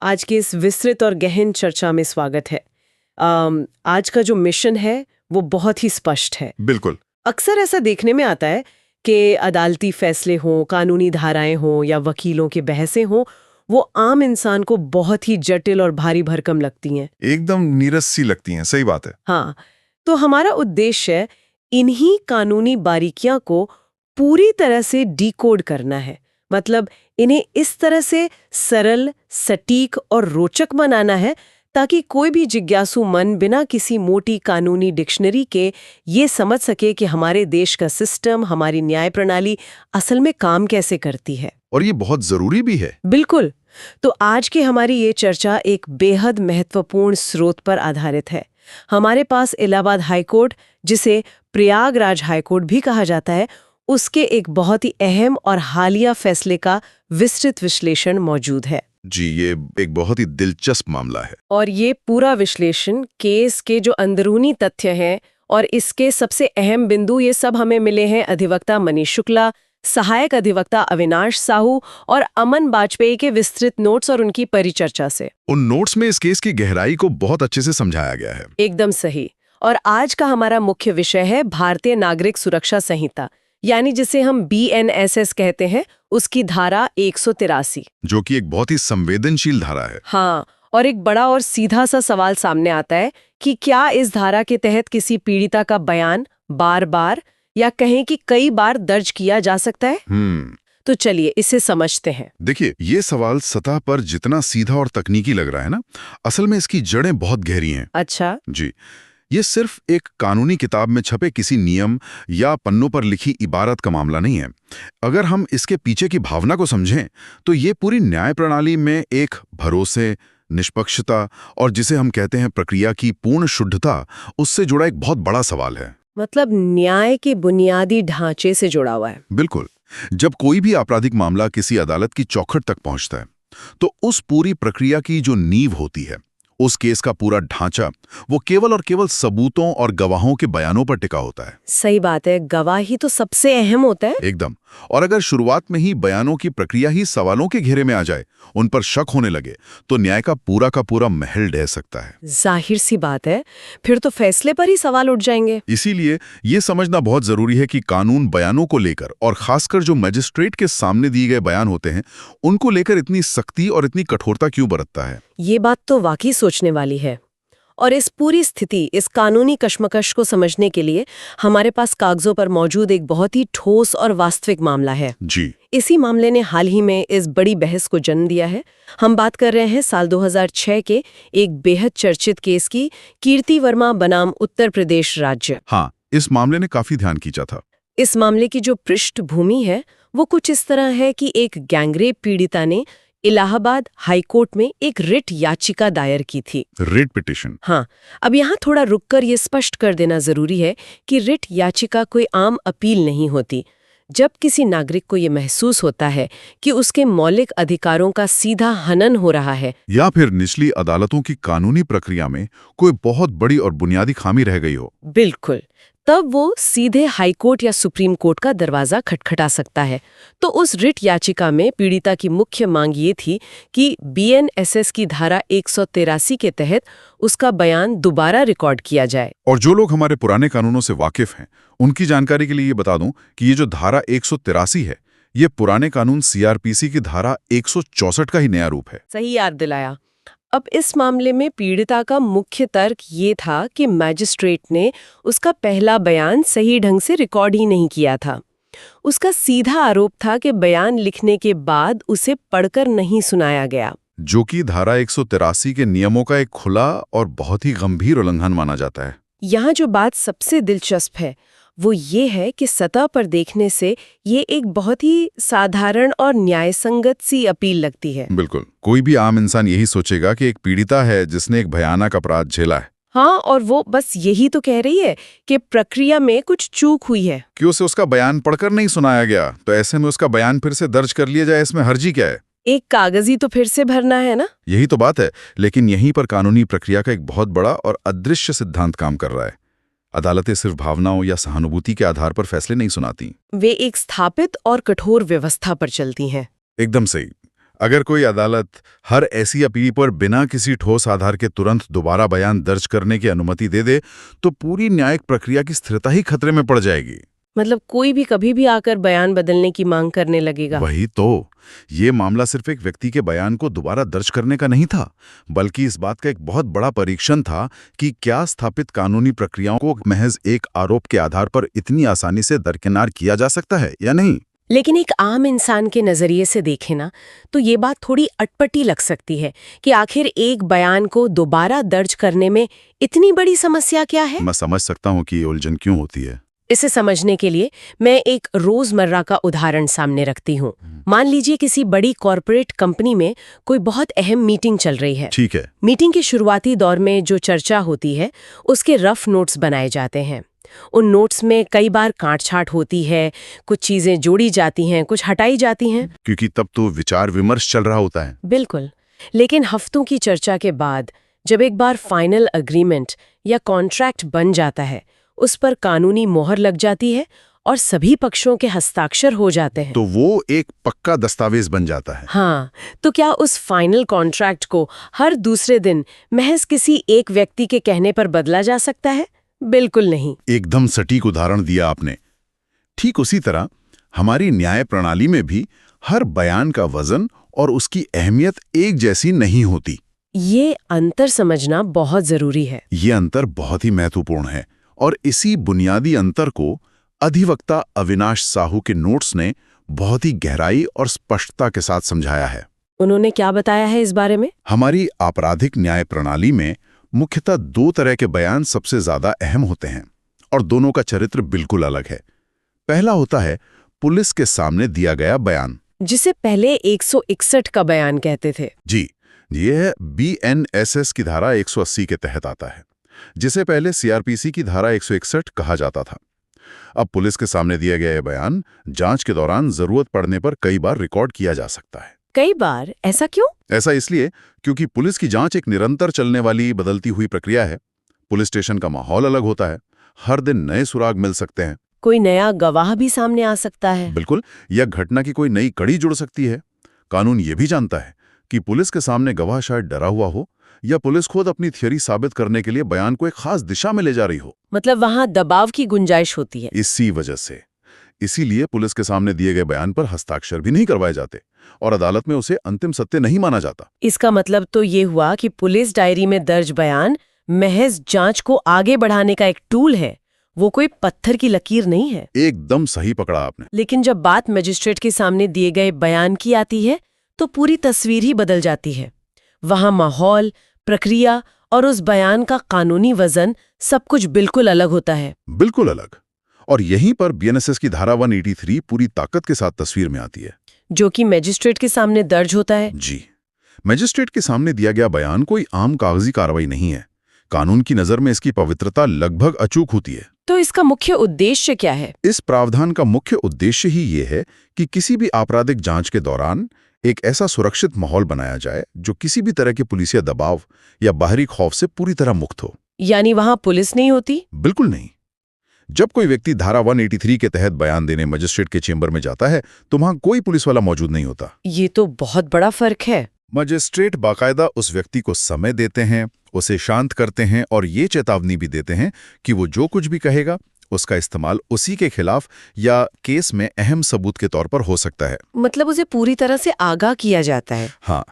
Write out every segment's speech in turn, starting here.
आज के इस विस्तृत और गहन चर्चा में स्वागत है। आज का जो मिशन है वो बहुत ही स्पष्ट है। बिल्कुल। अक्सर ऐसा देखने में आता है कि अदालती फैसले हों, कानूनी धाराएं हों या वकीलों की बहसें हों, वो आम इंसान को बहुत ही जटिल और भारी भरकम लगती हैं। एकदम नीरस सी लगती हैं, सही बात है। हाँ, तो हमारा उद्देश्य इन्हीं कानूनी बारीकियां को पूरी तरह से डिकोड करना है। मतलब इन्हें इस तरह से सरल, सटीक और रोचक बनाना है ताकि कोई भी जिज्ञासु मन बिना किसी मोटी कानूनी डिक्शनरी के ये समझ सके कि हमारे देश का सिस्टम, हमारी न्याय प्रणाली असल में काम कैसे करती है। और ये बहुत जरूरी भी है। बिल्कुल। तो आज की हमारी ये चर्चा एक बेहद महत्वपूर्ण स्रोत पर आधारित है। हमारे पास इलाहाबाद हाईकोर्ट, जिसे प्रयागराज हाईकोर्ट भी कहा जाता है, उसके एक बहुत ही अहम और हालिया फैसले का विस्तृत विश्लेषण मौजूद है। जी, ये एक बहुत ही दिलचस्प मामला है। और ये पूरा विश्लेषण, केस के जो अंदरूनी तथ्य हैं और इसके सबसे अहम बिंदु, ये सब हमें मिले हैं अधिवक्ता मनीष शुक्ला, सहायक अधिवक्ता अविनाश साहू और अमन बाजपेयी के विस्तृत नोट्स और उनकी परिचर्चा से। उन नोट्स में इस केस की गहराई को बहुत अच्छे से समझाया गया है। एकदम सही। और आज का हमारा मुख्य विषय है भारतीय नागरिक सुरक्षा संहिता, यानी जिसे हम BNSS कहते हैं, उसकी धारा 183, जो कि एक बहुत ही संवेदनशील धारा है। हाँ, और एक बड़ा और सीधा सा सवाल सामने आता है कि क्या इस धारा के तहत किसी पीड़िता का बयान बार-बार या कहें कि कई बार दर्ज किया जा सकता है? तो चलिए इसे समझते हैं। देखिए, ये सवाल सतह पर जितना सीधा और तकनीकी लग रहा है ना, असल में इसकी जड़ें बहुत गहरी हैं। अच्छा। जी, ये सिर्फ एक कानूनी किताब में छपे किसी नियम या पन्नों पर लिखी इबारत का मामला नहीं है। अगर हम इसके पीछे की भावना को समझें, तो ये पूरी न्याय प्रणाली में एक भरोसे, निष्पक्षता और जिसे हम कहते हैं प्रक्रिया की पूर्ण शुद्धता, उससे जुड़ा एक बहुत बड़ा सवाल है। मतलब न्याय के बुनियादी ढांचे से जुड़ा हुआ है। बिल्कुल। जब कोई भी आपराधिक मामला किसी अदालत की चौखट तक पहुंचता है, तो उस पूरी प्रक्रिया की जो नींव होती है, उस केस का पूरा ढांचा, वो केवल और केवल सबूतों और गवाहों के बयानों पर टिका होता है। सही बात है, गवाही तो सबसे अहम होता है। एकदम। और अगर शुरुआत में ही बयानों की प्रक्रिया ही सवालों के घेरे में आ जाए, उन पर शक होने लगे, तो न्याय का पूरा महल ढह सकता है। जाहिर सी बात है, फिर तो फैसले पर ही सवाल उठ जाएंगे। इसीलिए ये समझना बहुत जरूरी है कि कानून बयानों को लेकर, और खासकर जो मजिस्ट्रेट के सामने दिए गए बयान होते हैं, उनको लेकर इतनी सख्ती और इतनी कठोरता क्यों बरतता है। ये बात तो वाकई सोचने वाली है। और इस पूरी स्थिति, इस कानूनी कश्मकश को समझने के लिए हमारे पास कागजों पर मौजूद एक बहुत ही ठोस और वास्तविक मामला है। जी। इसी मामले ने हाल ही में इस बड़ी बहस को जन्म दिया है। हम बात कर रहे हैं साल 2006 के एक बेहद चर्चित केस की, कीर्ति वर्मा बनाम उत्तर प्रदेश राज्य। हाँ, इस मामले ने काफी ध्यान खींचा था। इस मामले की जो पृष्ठभूमि है वो कुछ इस तरह है कि एक गैंगरेप पीड़िता ने इलाहाबाद हाईकोर्ट में एक रिट याचिका दायर की थी। Writ petition. हाँ, अब यहाँ थोड़ा रुककर ये स्पष्ट कर देना जरूरी है कि रिट याचिका कोई आम अपील नहीं होती। जब किसी नागरिक को ये महसूस होता है कि उसके मौलिक अधिकारों का सीधा हनन हो रहा है, या फिर निचली अदालतों की कानूनी प्रक्रिया में कोई बहुत बड़ी और बुनियादी खामी रह गई हो, बिल्कुल, तब वो सीधे हाईकोर्ट या सुप्रीम कोर्ट का दरवाजा खटखटा सकता है। तो उस रिट याचिका में पीड़िता की मुख्य मांग ये थी कि BNSS की धारा 183 के तहत उसका बयान दोबारा रिकॉर्ड किया जाए। और जो लोग हमारे पुराने कानूनों से वाकिफ हैं, उनकी जानकारी के लिए ये बता दूं कि ये जो धारा 183 है, ये पुराने कानून CRPC की धारा 164 का ही नया रूप है। सही याद दिलाया। अब इस मामले में पीड़िता का मुख्य तर्क ये था कि मैजिस्ट्रेट ने उसका पहला बयान सही ढंग से रिकॉर्ड ही नहीं किया था। उसका सीधा आरोप था कि बयान लिखने के बाद उसे पढ़कर नहीं सुनाया गया, जो कि धारा 183 के नियमों का एक खुला और बहुत ही गंभीर उल्लंघन माना जाता है। यहाँ जो बात सबसे दिलचस्प है वो ये है कि सतह पर देखने से ये एक बहुत ही साधारण और न्यायसंगत सी अपील लगती है। बिल्कुल, कोई भी आम इंसान यही सोचेगा कि एक पीड़िता है जिसने एक भयानक अपराध झेला है। हाँ, और वो बस यही तो कह रही है कि प्रक्रिया में कुछ चूक हुई है, कि उसे उसका बयान पढ़कर नहीं सुनाया गया, तो ऐसे में उसका बयान फिर से दर्ज कर लिया जाए, इसमें हर्जी क्या है। एक कागजी तो फिर से भरना है ना। यही तो बात है। लेकिन यहीं पर कानूनी प्रक्रिया का एक बहुत बड़ा और अदृश्य सिद्धांत काम कर रहा है। अदालतें सिर्फ भावनाओं या सहानुभूति के आधार पर फैसले नहीं सुनाती। वे एक स्थापित और कठोर व्यवस्था पर चलती हैं। एकदम सही। अगर कोई अदालत हर ऐसी अपील पर बिना किसी ठोस आधार के तुरंत दोबारा बयान दर्ज करने की अनुमति दे दे तो पूरी न्यायिक प्रक्रिया की स्थिरता ही खतरे में पड़ जाएगी। मतलब कोई भी कभी भी आकर बयान बदलने की मांग करने लगेगा। वही तो, ये मामला सिर्फ एक व्यक्ति के बयान को दोबारा दर्ज करने का नहीं था, बल्कि इस बात का एक बहुत बड़ा परीक्षण था कि क्या स्थापित कानूनी प्रक्रियाओं को महज एक आरोप के आधार पर इतनी आसानी से दरकिनार किया जा सकता है या नहीं। लेकिन एक आम इंसान के नजरिए से देखें ना, तो ये बात थोड़ी अटपटी लग सकती है कि आखिर एक बयान को दोबारा दर्ज करने में इतनी बड़ी समस्या क्या है। मैं समझ सकता हूँ कि ये उलझन क्यों होती है। इसे समझने के लिए मैं एक रोजमर्रा का उदाहरण सामने रखती हूँ। मान लीजिए किसी बड़ी कॉरपोरेट कंपनी में कोई बहुत अहम मीटिंग चल रही है। ठीक है। मीटिंग के शुरुआती दौर में जो चर्चा होती है उसके रफ नोट्स बनाए जाते हैं। उन नोट्स में कई बार काट-छाट होती है, कुछ चीजें जोड़ी जाती हैं, कुछ हटाई जाती हैं। क्योंकि तब तो विचार विमर्श चल रहा होता है। बिल्कुल। लेकिन हफ्तों की चर्चा के बाद जब एक बार फाइनल अग्रीमेंट या कॉन्ट्रैक्ट बन जाता है, उस पर कानूनी मोहर लग जाती है और सभी पक्षों के हस्ताक्षर हो जाते हैं, तो वो एक पक्का दस्तावेज बन जाता है। हाँ, तो क्या उस फाइनल कॉन्ट्रैक्ट को हर दूसरे दिन महज किसी एक व्यक्ति के कहने पर बदला जा सकता है? बिल्कुल नहीं। एकदम सटीक उदाहरण दिया आपने। ठीक उसी तरह हमारी न्याय प्रणाली में भी हर बयान का वजन और उसकी अहमियत एक जैसी नहीं होती। ये अंतर समझना बहुत जरूरी है। ये अंतर बहुत ही महत्वपूर्ण है और इसी बुनियादी अंतर को अधिवक्ता अविनाश साहू के नोट्स ने बहुत ही गहराई और स्पष्टता के साथ समझाया है। उन्होंने क्या बताया है इस बारे में? हमारी आपराधिक न्याय प्रणाली में मुख्यतः दो तरह के बयान सबसे ज्यादा अहम होते हैं और दोनों का चरित्र बिल्कुल अलग है। पहला होता है पुलिस के सामने दिया गया बयान, जिसे पहले 161 का बयान कहते थे। जी, ये BNSS की धारा 180 के तहत आता है, जिसे पहले CRPC की धारा 161 कहा जाता था। अब पुलिस के सामने दिया गया बयान जांच के दौरान जरूरत पड़ने पर कई बार रिकॉर्ड किया जा सकता है। कई बार? ऐसा क्यों? ऐसा इसलिए क्योंकि पुलिस की जांच एक निरंतर चलने वाली बदलती हुई प्रक्रिया है। पुलिस स्टेशन का माहौल अलग होता है, हर दिन नए सुराग मिल सकते हैं। कोई नया गवाह भी सामने आ सकता है। बिल्कुल, या घटना की कोई नई कड़ी जुड़ सकती है। कानून ये भी जानता है कि पुलिस के सामने गवाह शायद डरा हुआ हो या पुलिस खुद अपनी थियरी साबित करने के लिए बयान को एक खास दिशा में ले जा रही हो। मतलब वहां दबाव की गुंजाइश होती है। इसी वजह से, इसीलिए पुलिस के सामने दिए गए बयान पर हस्ताक्षर भी नहीं करवाए जाते और अदालत में उसे अंतिम सत्य नहीं माना जाता। इसका मतलब तो ये हुआ कि पुलिस डायरी में दर्ज बयान महज जांच को आगे बढ़ाने का एक टूल है, वो कोई पत्थर की लकीर नहीं है। एकदम सही पकड़ा आपने। लेकिन जब बात मजिस्ट्रेट के सामने दिए गए बयान की आती है तो पूरी तस्वीर ही बदल जाती है। वहां माहौल, प्रक्रिया और उस बयान का कानूनी वजन सब कुछ बिल्कुल अलग होता है। बिल्कुल अलग। और यहीं पर BNSS की धारा 183 पूरी ताकत के साथ तस्वीर में आती है, जो कि मजिस्ट्रेट के सामने दर्ज होता है। जी, मजिस्ट्रेट के सामने दिया गया बयान कोई आम कागजी कार्रवाई नहीं है। कानून की नजर में इसकी पवित्रता लगभग अचूक होती है। तो इसका मुख्य उद्देश्य क्या है? इस प्रावधान का मुख्य उद्देश्य ही ये है कि किसी भी आपराधिक जांच के दौरान एक ऐसा सुरक्षित माहौल बनाया जाए जो किसी भी तरह के पुलिसिया दबाव या बाहरी खौफ से पूरी तरह मुक्त हो। यानी वहां पुलिस नहीं होती? बिल्कुल नहीं। जब कोई व्यक्ति धारा 183 के तहत बयान देने मजिस्ट्रेट के चेंबर में जाता है तो वहां कोई पुलिस वाला मौजूद नहीं होता। ये तो बहुत बड़ा फर्क है। मजिस्ट्रेट बाकायदा उस व्यक्ति को समय देते हैं, उसे शांत करते हैं और ये चेतावनी भी देते हैं कि वो जो कुछ भी कहेगा उसका इस्तेमाल उसी के खिलाफ या केस में अहम सबूत के तौर पर हो सकता है। मतलब उसे पूरी तरह से आगाह किया जाता है। हाँ,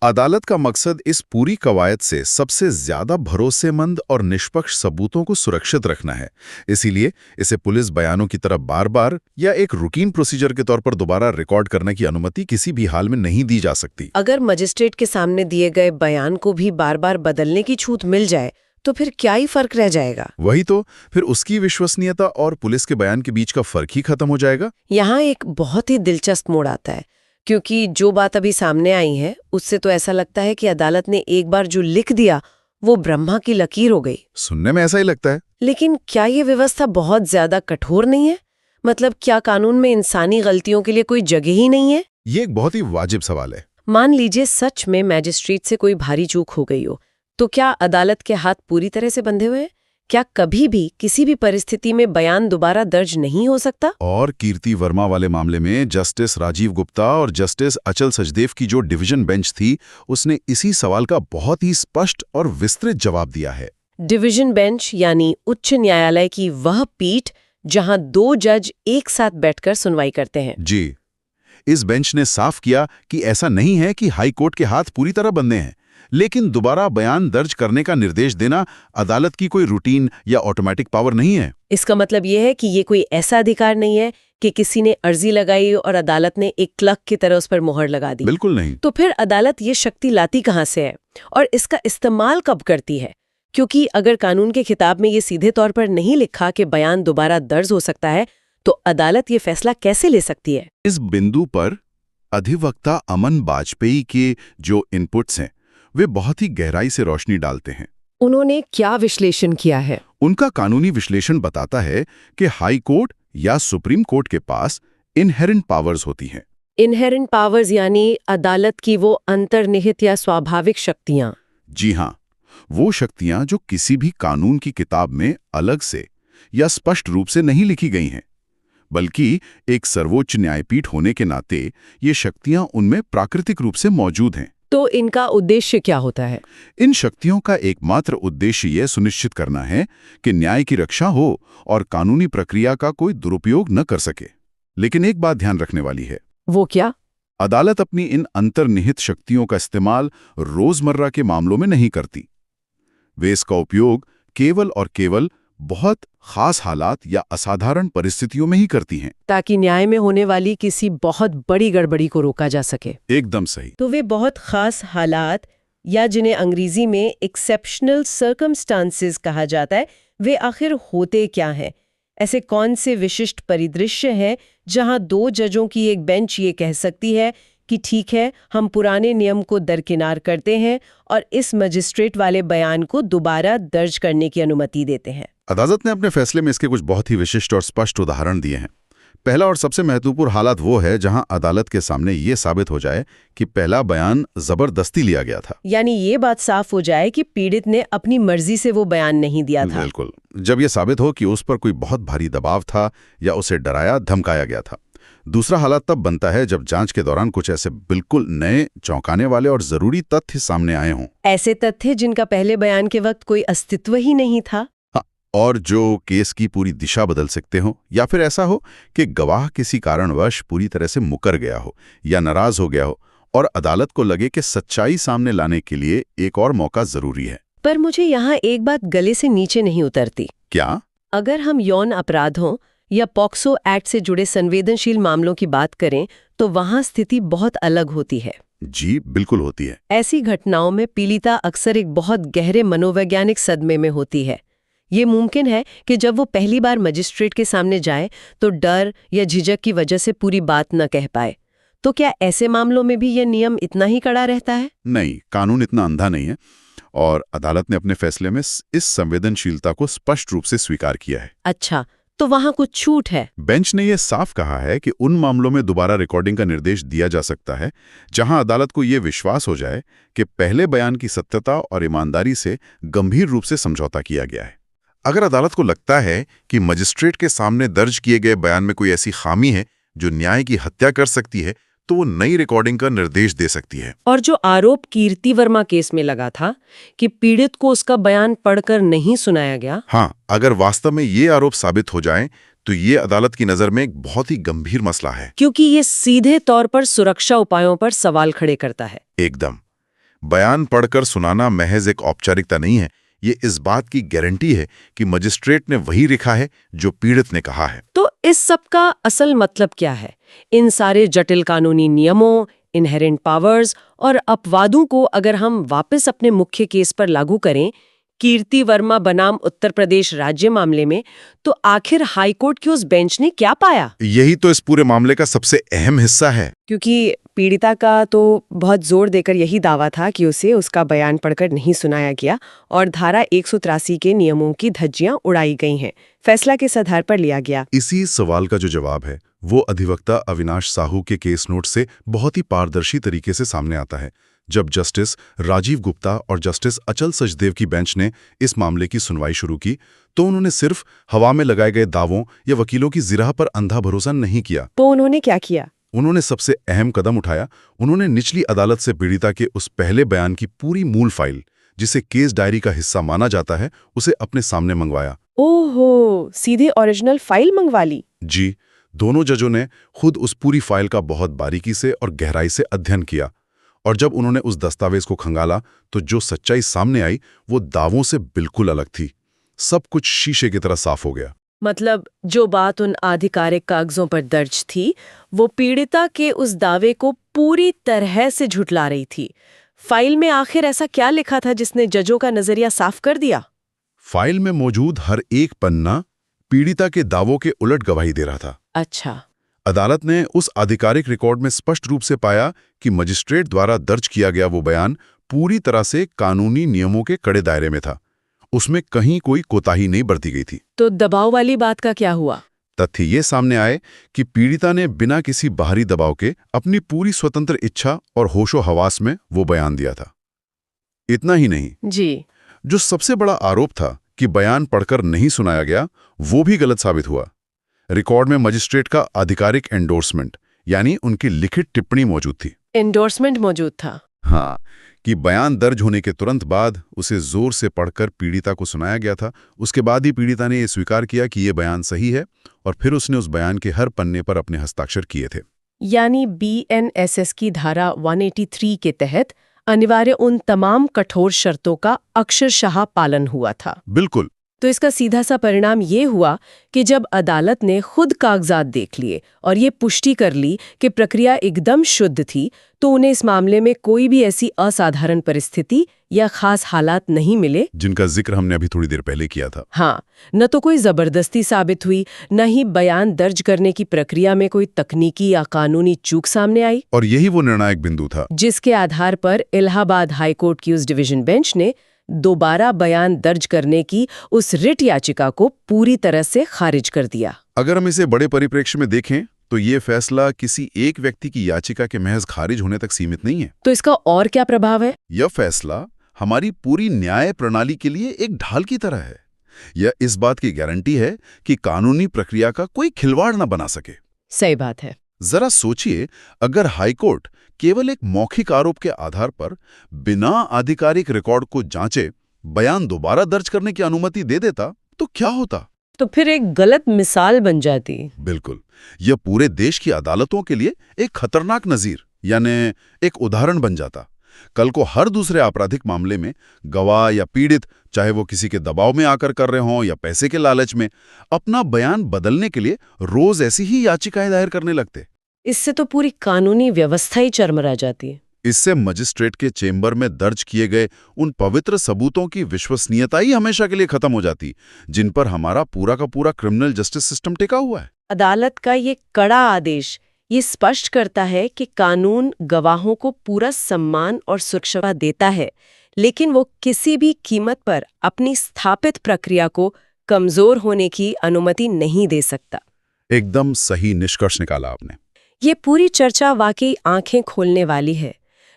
अदालत का मकसद इस पूरी कवायद से सबसे ज्यादा भरोसेमंद और निष्पक्ष सबूतों को सुरक्षित रखना है। इसीलिए इसे पुलिस बयानों की तरह बार-बार या एक रूटीन प्रोसीजर के तौर पर दोबारा रिकॉर्ड करने की अनुमति किसी भी हाल में नहीं दी जा सकती। अगर मजिस्ट्रेट के सामने दिए गए बयान को भी बार-बार बदलने की छूट मिल जाए तो फिर क्या ही फर्क रह जाएगा? वही तो, फिर उसकी विश्वसनीयता और पुलिस के बयान के बीच का फर्क ही खत्म हो जाएगा। यहाँ एक बहुत ही दिलचस्प मोड़ आता है, क्योंकि जो बात अभी सामने आई है उससे तो ऐसा लगता है कि अदालत ने एक बार जो लिख दिया वो ब्रह्मा की लकीर हो गई। सुनने में ऐसा ही लगता है। लेकिन क्या ये व्यवस्था बहुत ज्यादा कठोर नहीं है? मतलब क्या कानून में इंसानी गलतियों के लिए कोई जगह ही नहीं है? ये एक बहुत ही वाजिब सवाल है। मान लीजिए सच में मैजिस्ट्रेट से कोई भारी चूक हो गई हो, तो क्या अदालत के हाथ पूरी तरह से बंधे हुए हैं? क्या कभी भी किसी भी परिस्थिति में बयान दोबारा दर्ज नहीं हो सकता? और कीर्ति वर्मा वाले मामले में जस्टिस राजीव गुप्ता और जस्टिस अचल सचदेव की जो डिवीजन बेंच थी, उसने इसी सवाल का बहुत ही स्पष्ट और विस्तृत जवाब दिया है। डिवीजन बेंच यानी उच्च न्यायालय की वह पीठ जहां 2 जज एक साथ बैठकर सुनवाई करते हैं। जी, इस बेंच ने साफ किया कि ऐसा नहीं है कि हाई कोर्ट के हाथ पूरी तरह बंधे हैं, लेकिन दोबारा बयान दर्ज करने का निर्देश देना अदालत की कोई रूटीन या ऑटोमेटिक पावर नहीं है। इसका मतलब ये है कि ये कोई ऐसा अधिकार नहीं है कि किसी ने अर्जी लगाई और अदालत ने एक क्लर्क की तरह उस पर मोहर लगा दी। बिल्कुल नहीं। तो फिर अदालत ये शक्ति लाती कहां से है और इसका इस्तेमाल कब करती है? क्योंकि अगर कानून के खिताब में ये सीधे तौर पर नहीं लिखा कि बयान दोबारा दर्ज हो सकता है, तो अदालत ये फैसला कैसे ले सकती है? इस बिंदु पर अधिवक्ता अमन बाजपेयी के जो इनपुट्स हैं, वे बहुत ही गहराई से रोशनी डालते हैं। उन्होंने क्या विश्लेषण किया है? उनका कानूनी विश्लेषण बताता है कि हाई कोर्ट या सुप्रीम कोर्ट के पास इनहेरेंट पावर्स होती हैं। इनहेरेंट पावर्स यानी अदालत की वो अंतर्निहित या स्वाभाविक शक्तियां। जी हाँ, वो शक्तियां जो किसी भी कानून की किताब में अलग से या स्पष्ट रूप से नहीं लिखी गई हैं, बल्कि एक सर्वोच्च न्यायपीठ होने के नाते ये शक्तियां उनमें प्राकृतिक रूप से मौजूद हैं। तो इनका उद्देश्य क्या होता है? इन शक्तियों का एकमात्र उद्देश्य यह सुनिश्चित करना है कि न्याय की रक्षा हो और कानूनी प्रक्रिया का कोई दुरुपयोग न कर सके। लेकिन एक बात ध्यान रखने वाली है। वो क्या? अदालत अपनी इन अंतर्निहित शक्तियों का इस्तेमाल रोजमर्रा के मामलों में नहीं करती। वे इसका उपयोग केवल और केवल बहुत खास हालात या असाधारण परिस्थितियों में ही करती हैं, ताकि न्याय में होने वाली किसी बहुत बड़ी गड़बड़ी को रोका जा सके। एकदम सही। तो वे बहुत खास हालात, या जिन्हें अंग्रेजी में एक्सेप्शनल सर्कमस्टांसेस कहा जाता है, वे आखिर होते क्या हैं? ऐसे कौन से विशिष्ट परिदृश्य हैं जहां 2 जजों की एक बेंच ये कह सकती है कि ठीक है, हम पुराने नियम को दरकिनार करते हैं और इस मजिस्ट्रेट वाले बयान को दोबारा दर्ज करने की अनुमति देते हैं? अदालत ने अपने फैसले में इसके कुछ बहुत ही विशिष्ट और स्पष्ट उदाहरण दिए हैं। पहला और सबसे महत्वपूर्ण हालात वो है जहां अदालत के सामने ये साबित हो जाए कि पहला बयान जबरदस्ती लिया गया था। यानी ये बात साफ हो जाए कि पीड़ित ने अपनी मर्जी से वो बयान नहीं दिया था। बिल्कुल। जब ये साबित हो कि उस पर कोई बहुत भारी दबाव था या उसे डराया धमकाया गया था। दूसरा हालात तब बनता है जब जांच के दौरान कुछ ऐसे बिल्कुल नए, चौंकाने वाले और जरूरी तथ्य सामने आए हों। ऐसे तथ्य जिनका पहले बयान के वक्त कोई अस्तित्व ही नहीं था। और जो केस की पूरी दिशा बदल सकते हो, या फिर ऐसा हो कि गवाह किसी कारणवश पूरी तरह से मुकर गया हो या नाराज हो गया हो और अदालत को लगे कि सच्चाई सामने लाने के लिए एक और मौका जरूरी है। पर मुझे यहाँ एक बात गले से नीचे नहीं उतरती। क्या? अगर हम यौन अपराधों या पॉक्सो एक्ट से जुड़े संवेदनशील मामलों की बात करें तो वहाँ स्थिति बहुत अलग होती है। जी बिल्कुल होती है। ऐसी घटनाओं में पीड़िता अक्सर एक बहुत गहरे मनोवैज्ञानिक सदमे में होती है। ये मुमकिन है कि जब वो पहली बार मजिस्ट्रेट के सामने जाए तो डर या झिझक की वजह से पूरी बात न कह पाए। तो क्या ऐसे मामलों में भी ये नियम इतना ही कड़ा रहता है? नहीं, कानून इतना अंधा नहीं है और अदालत ने अपने फैसले में इस संवेदनशीलता को स्पष्ट रूप से स्वीकार किया है। अच्छा, तो वहाँ कुछ छूट है? बेंच ने यह साफ कहा है कि उन मामलों में दोबारा रिकॉर्डिंग का निर्देश दिया जा सकता है जहां अदालत को यह विश्वास हो जाए कि पहले बयान की सत्यता और ईमानदारी से गंभीर रूप से समझौता किया गया है। अगर अदालत को लगता है कि मजिस्ट्रेट के सामने दर्ज किए गए बयान में कोई ऐसी खामी है जो न्याय की हत्या कर सकती है, तो वो नई रिकॉर्डिंग का निर्देश दे सकती है। और जो आरोप कीर्ति वर्मा केस में लगा था कि पीड़ित को उसका बयान पढ़कर नहीं सुनाया गया, हाँ, अगर वास्तव में ये आरोप साबित हो जाए तो ये अदालत की नजर में एक बहुत ही गंभीर मसला है, क्योंकि ये सीधे तौर पर सुरक्षा उपायों पर सवाल खड़े करता है। एकदम। बयान पढ़कर सुनाना महज एक औपचारिकता नहीं है, ये इस बात की गारंटी है कि मजिस्ट्रेट ने वही लिखा है जो पीड़ित ने कहा है। तो इस सब का असल मतलब क्या है? इन सारे जटिल कानूनी नियमों, इनहेरेंट पावर्स और अपवादों को अगर हम वापस अपने मुख्य केस पर लागू करें, कीर्ति वर्मा बनाम उत्तर प्रदेश राज्य मामले में, तो आखिर हाईकोर्ट की उस बेंच ने क्या पाया? यही तो इस पूरे मामले का सबसे अहम हिस्सा है। क्योंकि पीड़िता का तो बहुत जोर देकर यही दावा था कि उसे उसका बयान पढ़कर नहीं सुनाया गया और धारा 183 के नियमों की धज्जियां उड़ाई गई हैं। फैसला किस आधार पर लिया गया? इसी सवाल का जो जवाब है वो अधिवक्ता अविनाश साहू के केस नोट से बहुत ही पारदर्शी तरीके से सामने आता है। जब जस्टिस राजीव गुप्ता और जस्टिस अचल सचदेव की बेंच ने इस मामले की सुनवाई शुरू की, तो उन्होंने सिर्फ हवा में लगाए गए दावों या वकीलों की जिरह पर अंधा भरोसा नहीं किया। तो उन्होंने क्या किया? उन्होंने सबसे अहम कदम उठाया। उन्होंने निचली अदालत से पीड़िता के उस पहले बयान की पूरी मूल फाइल, जिसे केस डायरी का हिस्सा माना जाता है, उसे अपने सामने मंगवाया। ओहो, सीधे ओरिजिनल फाइल मंगवा ली? जी, दोनों जजों ने खुद उस पूरी फाइल का बहुत बारीकी से और गहराई से अध्ययन किया, और जब उन्होंने उस दस्तावेज को खंगाला तो जो सच्चाई सामने आई वो दावों से बिल्कुल अलग थी। सब कुछ शीशे की तरह साफ हो गया। मतलब जो बात उन आधिकारिक कागजों पर दर्ज थी, वो पीड़िता के उस दावे को पूरी तरह से झुठला रही थी। फाइल में आखिर ऐसा क्या लिखा था जिसने जजों का नजरिया साफ कर दिया? फाइल में मौजूद हर एक पन्ना पीड़िता के दावों के उलट गवाही दे रहा था। अच्छा। अदालत ने उस आधिकारिक रिकॉर्ड में स्पष्ट रूप से पाया कि मजिस्ट्रेट द्वारा दर्ज किया गया वो बयान पूरी तरह से कानूनी नियमों के कड़े दायरे में था। उसमें कहीं कोई कोताही नहीं बरती गई थी। तो दबाव वाली बात का क्या हुआ? तथ्य ये सामने आए कि पीड़िता ने बिना किसी बाहरी दबाव के अपनी पूरी स्वतंत्र इच्छा और होशो हवास में वो बयान दिया था। इतना ही नहीं जी, जो सबसे बड़ा आरोप था कि बयान पढ़कर नहीं सुनाया गया, वो भी गलत साबित हुआ। रिकॉर्ड में मजिस्ट्रेट का आधिकारिक एंडोर्समेंट यानी उनकी लिखित टिप्पणी मौजूद थी। एंडोर्समेंट मौजूद था? हाँ, कि बयान दर्ज होने के तुरंत बाद उसे जोर से पढ़कर पीड़िता को सुनाया गया था। उसके बाद ही पीड़िता ने यह स्वीकार किया कि यह बयान सही है, और फिर उसने उस बयान के हर पन्ने पर अपने हस्ताक्षर किए थे। यानी BNSS की धारा 183 के तहत अनिवार्य उन तमाम कठोर शर्तों का अक्षरशः पालन हुआ था। बिल्कुल। तो इसका सीधा सा परिणाम ये हुआ कि जब अदालत ने खुद कागजात देख लिए और ये पुष्टि कर ली कि प्रक्रिया एकदम शुद्ध थी, तो उन्हें इस मामले में कोई भी ऐसी असाधारण परिस्थिति या खास हालात नहीं मिले जिनका जिक्र हमने अभी थोड़ी देर पहले किया था। हाँ, न तो कोई जबरदस्ती साबित हुई, न ही बयान दर्ज करने की प्रक्रिया में कोई तकनीकी या कानूनी चूक सामने आई। और यही वो निर्णायक बिंदु था जिसके आधार पर इलाहाबाद हाईकोर्ट की उस डिवीजन बेंच ने दोबारा बयान दर्ज करने की उस रिट याचिका को पूरी तरह से खारिज कर दिया। अगर हम इसे बड़े परिप्रेक्ष्य में देखें तो ये फैसला किसी एक व्यक्ति की याचिका के महज खारिज होने तक सीमित नहीं है। तो इसका और क्या प्रभाव है? यह फैसला हमारी पूरी न्याय प्रणाली के लिए एक ढाल की तरह है। यह इस बात की गारंटी है कि कानूनी प्रक्रिया का कोई खिलवाड़ न बना सके। सही बात है। जरा सोचिए, अगर हाईकोर्ट केवल एक मौखिक आरोप के आधार पर बिना आधिकारिक रिकॉर्ड को जांचे बयान दोबारा दर्ज करने की अनुमति दे देता तो क्या होता? तो फिर एक गलत मिसाल बन जाती। बिल्कुल, यह पूरे देश की अदालतों के लिए एक खतरनाक नजीर यानी एक उदाहरण बन जाता। कल को हर दूसरे आपराधिक मामले में गवाह या पीड़ित, चाहे वो किसी के दबाव में आकर कर रहे हों या पैसे के लालच में, अपना बयान बदलने के लिए रोज ऐसी ही याचिकाएं दायर करने लगते। इससे तो पूरी कानूनी व्यवस्था ही चरमरा जाती है। इससे मजिस्ट्रेट के चेंबर में दर्ज किए गए उन पवित्र सबूतों की विश्वसनीयता ही हमेशा के लिए खत्म हो जाती, जिन पर हमारा पूरा का पूरा क्रिमिनल जस्टिस सिस्टम टिका हुआ है। अदालत का ये कड़ा आदेश ये स्पष्ट करता है कि कानून गवाहों को पूरा सम्मान और सुरक्षा देता है, लेकिन वो किसी भी कीमत पर अपनी स्थापित प्रक्रिया को कमजोर होने की अनुमति नहीं दे सकता। एकदम सही निष्कर्ष निकाला आपने। ये पूरी चर्चा वाकई आंखें खोलने वाली है।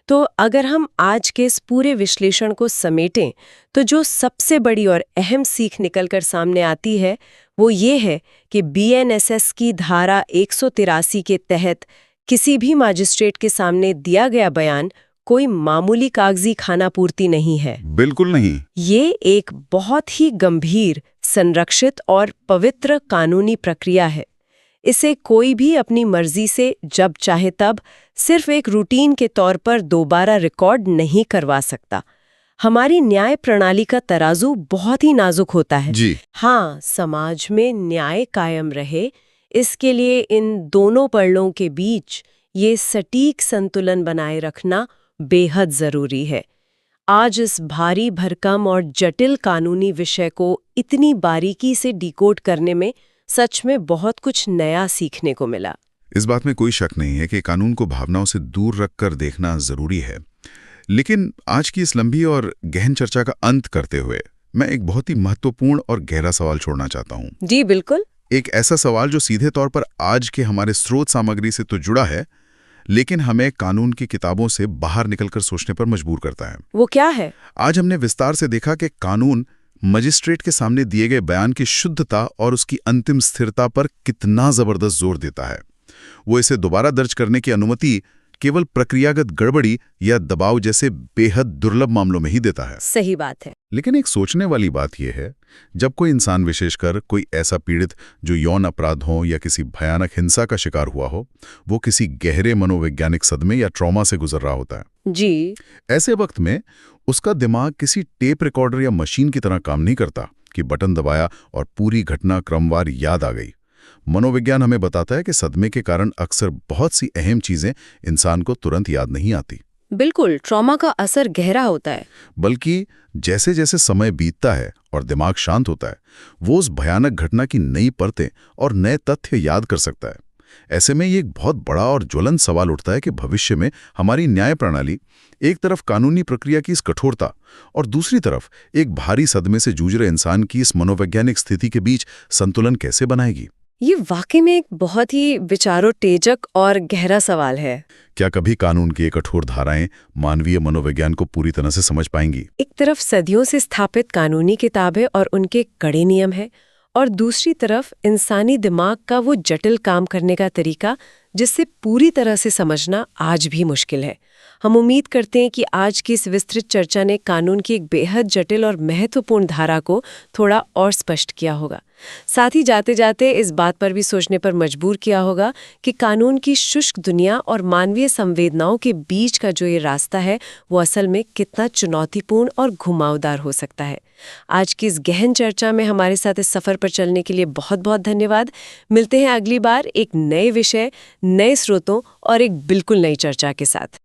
तो अगर हम आज के इस पूरे विश्लेषण को समेटें तो जो सबसे बड़ी और अहम सीख निकलकर सामने आती है वो ये है कि BNSS की धारा 183 के तहत किसी भी मजिस्ट्रेट के सामने दिया गया बयान कोई मामूली कागजी खानापूर्ति नहीं है। बिल्कुल नहीं। ये एक बहुत ही गंभीर, संरक्षित और पवित्र कानूनी प्रक्रिया है। इसे कोई भी अपनी मर्जी से जब चाहे तब सिर्फ एक रूटीन के तौर पर दोबारा रिकॉर्ड नहीं करवा सकता। हमारी न्याय प्रणाली का तराजू बहुत ही नाजुक होता है। जी। हाँ, समाज में न्याय कायम रहे, इसके लिए इन दोनों पड़ों के बीच ये सटीक संतुलन बनाए रखना बेहद जरूरी है। आज इस भारी भरकम और जटिल कानूनी विषय को इतनी बारीकी से डिकोड करने में सच में बहुत कुछ नया सीखने को मिला। इस बात में कोई शक नहीं है कि कानून को भावनाओं से दूर रखकर देखना जरूरी है। लेकिन आज की इस लंबी और गहन चर्चा का अंत करते हुए मैं एक बहुत ही महत्वपूर्ण और गहरा सवाल छोड़ना चाहता हूँ। जी बिल्कुल। एक ऐसा सवाल जो सीधे तौर पर आज के हमारे स्रोत सामग्री से तो जुड़ा है, लेकिन हमें कानून की किताबों से बाहर निकलकर सोचने पर मजबूर करता है। वो क्या है? आज हमने विस्तार से देखा कि कानून मजिस्ट्रेट के सामने दिए गए बयान की शुद्धता और उसकी अंतिम स्थिरता पर कितना जबरदस्त जोर देता है। वो इसे दोबारा दर्ज करने की अनुमति केवल प्रक्रियागत गड़बड़ी या दबाव जैसे बेहद दुर्लभ मामलों में ही देता है। सही बात है। लेकिन एक सोचने वाली बात यह है, जब कोई इंसान, विशेषकर कोई ऐसा पीड़ित जो यौन अपराधों या किसी भयानक हिंसा का शिकार हुआ हो, वो किसी गहरे मनोवैज्ञानिक सदमे या ट्रॉमा से गुजर रहा होता है जी। ऐसे वक्त में उसका दिमाग किसी टेप रिकॉर्डर या मशीन की तरह काम नहीं करता कि बटन दबाया और पूरी घटना क्रमवार याद आ गई। मनोविज्ञान हमें बताता है कि सदमे के कारण अक्सर बहुत सी अहम चीजें इंसान को तुरंत याद नहीं आती। बिल्कुल, ट्रॉमा का असर गहरा होता है। बल्कि जैसे जैसे समय बीतता है और दिमाग शांत होता है, वो उस भयानक घटना की नई परतें और नए तथ्य याद कर सकता है। ऐसे में ये एक बहुत बड़ा और ज्वलंत सवाल उठता है कि भविष्य में हमारी न्याय प्रणाली एक तरफ कानूनी प्रक्रिया की इस कठोरता और दूसरी तरफ एक भारी सदमे से जूझ रहे इंसान की इस मनोवैज्ञानिक स्थिति के बीच संतुलन कैसे बनाएगी। ये वाकई में एक बहुत ही विचारोत्तेजक और गहरा सवाल है। क्या कभी कानून की ये कठोर धाराएं मानवीय मनोविज्ञान को पूरी तरह से समझ पाएंगी? एक तरफ सदियों से स्थापित कानूनी किताबें और उनके कड़े नियम है, और दूसरी तरफ इंसानी दिमाग का वो जटिल काम करने का तरीका जिससे पूरी तरह से समझना आज भी मुश्किल है। हम उम्मीद करते हैं कि आज की इस विस्तृत चर्चा ने कानून की एक बेहद जटिल और महत्वपूर्ण धारा को थोड़ा और स्पष्ट किया होगा। साथ ही जाते जाते इस बात पर भी सोचने पर मजबूर किया होगा कि कानून की शुष्क दुनिया और मानवीय संवेदनाओं के बीच का जो ये रास्ता है वो असल में कितना चुनौतीपूर्ण और घुमावदार हो सकता है। आज की इस गहन चर्चा में हमारे साथ इस सफर पर चलने के लिए बहुत बहुत धन्यवाद। मिलते हैं अगली बार एक नए विषय, नए स्रोतों और एक बिल्कुल नई चर्चा के साथ।